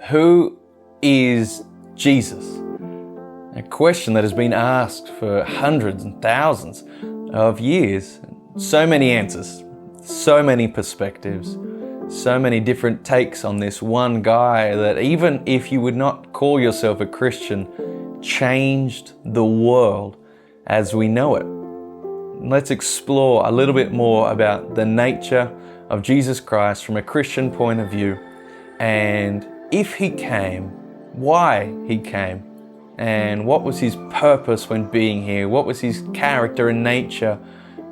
Who is Jesus? A question that has been asked for hundreds and thousands of years. So many answers, so many perspectives, so many different takes on this one guy that, even if you would not call yourself a Christian, changed the world as we know it. Let's explore a little bit more about the nature of Jesus Christ from a Christian point of view, and if he came, why he came, and what was his purpose when being here, what was his character and nature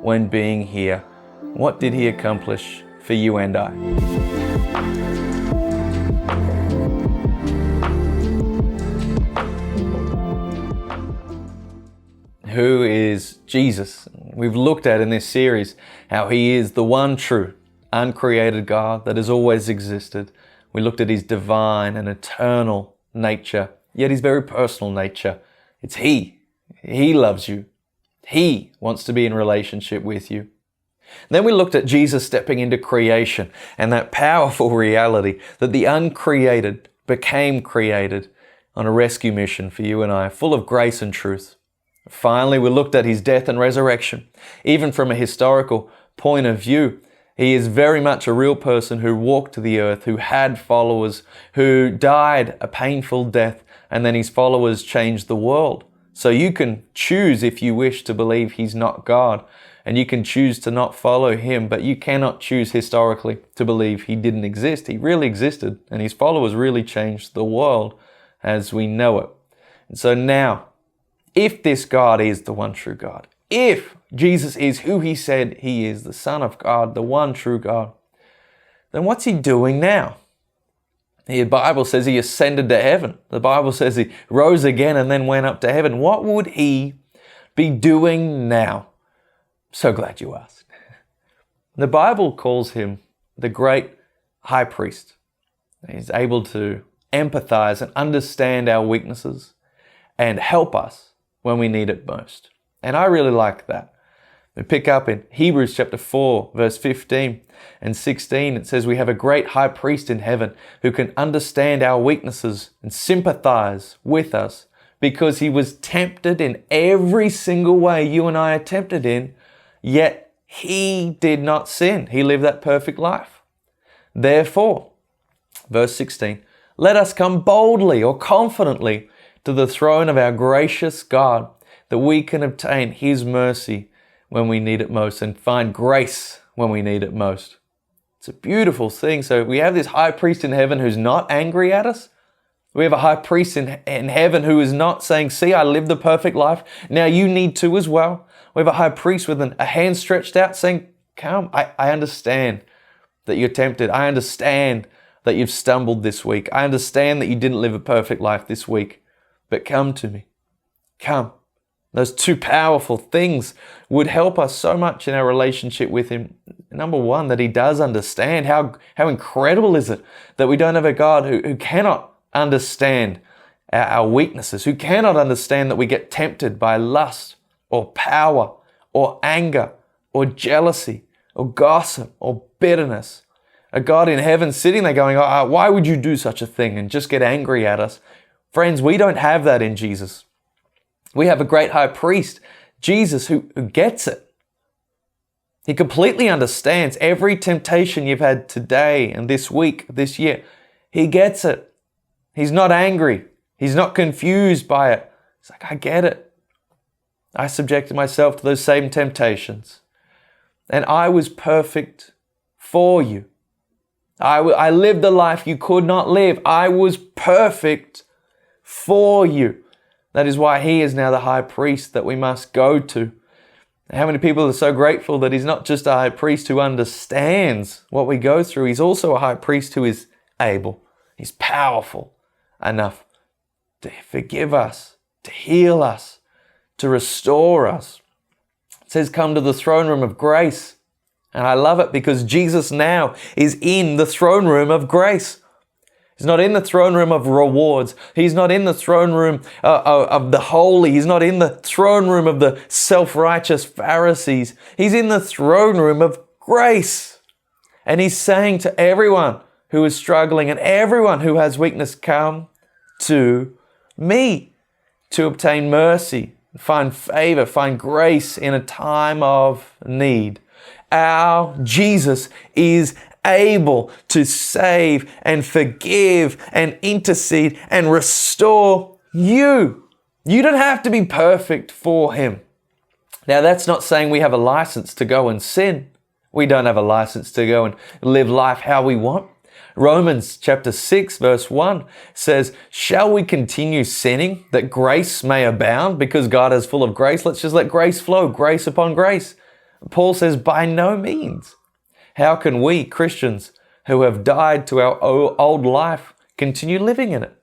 when being here, what did he accomplish for you and I. Who is Jesus? We've looked at in this series how he is the one true, uncreated God that has always existed. We looked at his divine and eternal nature, yet his very personal nature. It's he. He loves you. He wants to be in relationship with you. Then we looked at Jesus stepping into creation and that powerful reality that the uncreated became created on a rescue mission for you and I, full of grace and truth. Finally, we looked at his death and resurrection. Even from a historical point of view, he is very much a real person who walked the earth, who had followers, who died a painful death, and then his followers changed the world. So you can choose, if you wish, to believe he's not God, and you can choose to not follow him, but you cannot choose historically to believe he didn't exist. He really existed, and his followers really changed the world as we know it. And so now, if this God is the one true God, if Jesus is who he said he is, the Son of God, the one true God, then what's he doing now? The Bible says he ascended to heaven. The Bible says he rose again and then went up to heaven. What would he be doing now? So glad you asked. The Bible calls him the great high priest. He's able to empathize and understand our weaknesses and help us when we need it most. And I really like that. We pick up in Hebrews chapter 4, verse 15 and 16. It says we have a great high priest in heaven who can understand our weaknesses and sympathize with us because he was tempted in every single way you and I are tempted in, yet he did not sin. He lived that perfect life. Therefore, verse 16, let us come boldly or confidently to the throne of our gracious God, that we can obtain his mercy when we need it most and find grace when we need it most. It's a beautiful thing. So we have this high priest in heaven who's not angry at us. We have a high priest in heaven who is not saying, see, I lived the perfect life. Now you need to as well. We have a high priest with a hand stretched out saying, come, I understand that you're tempted. I understand that you've stumbled this week. I understand that you didn't live a perfect life this week, but come to me. Come. Those two powerful things would help us so much in our relationship with him. Number one, that he does understand. How incredible is it that we don't have a God who cannot understand our weaknesses, who cannot understand that we get tempted by lust or power or anger or jealousy or gossip or bitterness. A God in heaven sitting there going, why would you do such a thing, and just get angry at us? Friends, we don't have that in Jesus. We have a great high priest, Jesus, who gets it. He completely understands every temptation you've had today and this week, this year. He gets it. He's not angry. He's not confused by it. He's like, I get it. I subjected myself to those same temptations. And I was perfect for you. I lived the life you could not live. I was perfect for you. That is why he is now the high priest that we must go to. How many people are so grateful that he's not just a high priest who understands what we go through. He's also a high priest who is able. He's powerful enough to forgive us, to heal us, to restore us. It says, come to the throne room of grace. And I love it because Jesus now is in the throne room of grace. He's not in the throne room of rewards. He's not in the throne room of the holy. He's not in the throne room of the self-righteous Pharisees. He's in the throne room of grace. And he's saying to everyone who is struggling and everyone who has weakness, come to me to obtain mercy, find favor, find grace in a time of need. Our Jesus is able to save and forgive and intercede and restore you. You don't have to be perfect for Him. Now, that's not saying we have a license to go and sin. We don't have a license to go and live life how we want. Romans chapter 6 verse 1 says, shall we continue sinning that grace may abound? Because God is full of grace, let's just let grace flow, grace upon grace. Paul says, by no means. How can we, Christians who have died to our old life, continue living in it?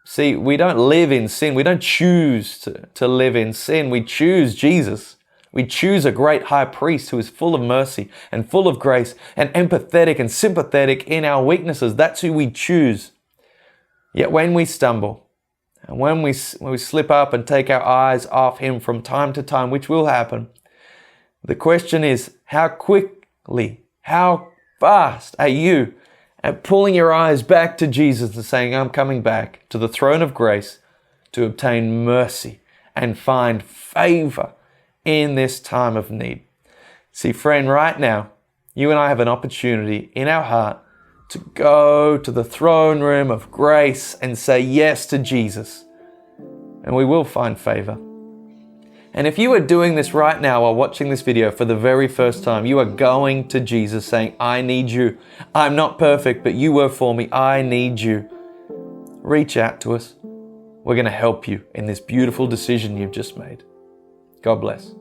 See, we don't live in sin. We don't choose to live in sin. We choose Jesus. We choose a great high priest who is full of mercy and full of grace and empathetic and sympathetic in our weaknesses. That's who we choose. Yet when we stumble and when we slip up and take our eyes off Him from time to time, which will happen, the question is, how quickly, how fast are you at pulling your eyes back to Jesus and saying, I'm coming back to the throne of grace to obtain mercy and find favor in this time of need? See, friend, right now, you and I have an opportunity in our heart to go to the throne room of grace and say yes to Jesus, and we will find favor. And if you are doing this right now while watching this video for the very first time, you are going to Jesus saying, I need you. I'm not perfect, but you were for me. I need you. Reach out to us. We're going to help you in this beautiful decision you've just made. God bless.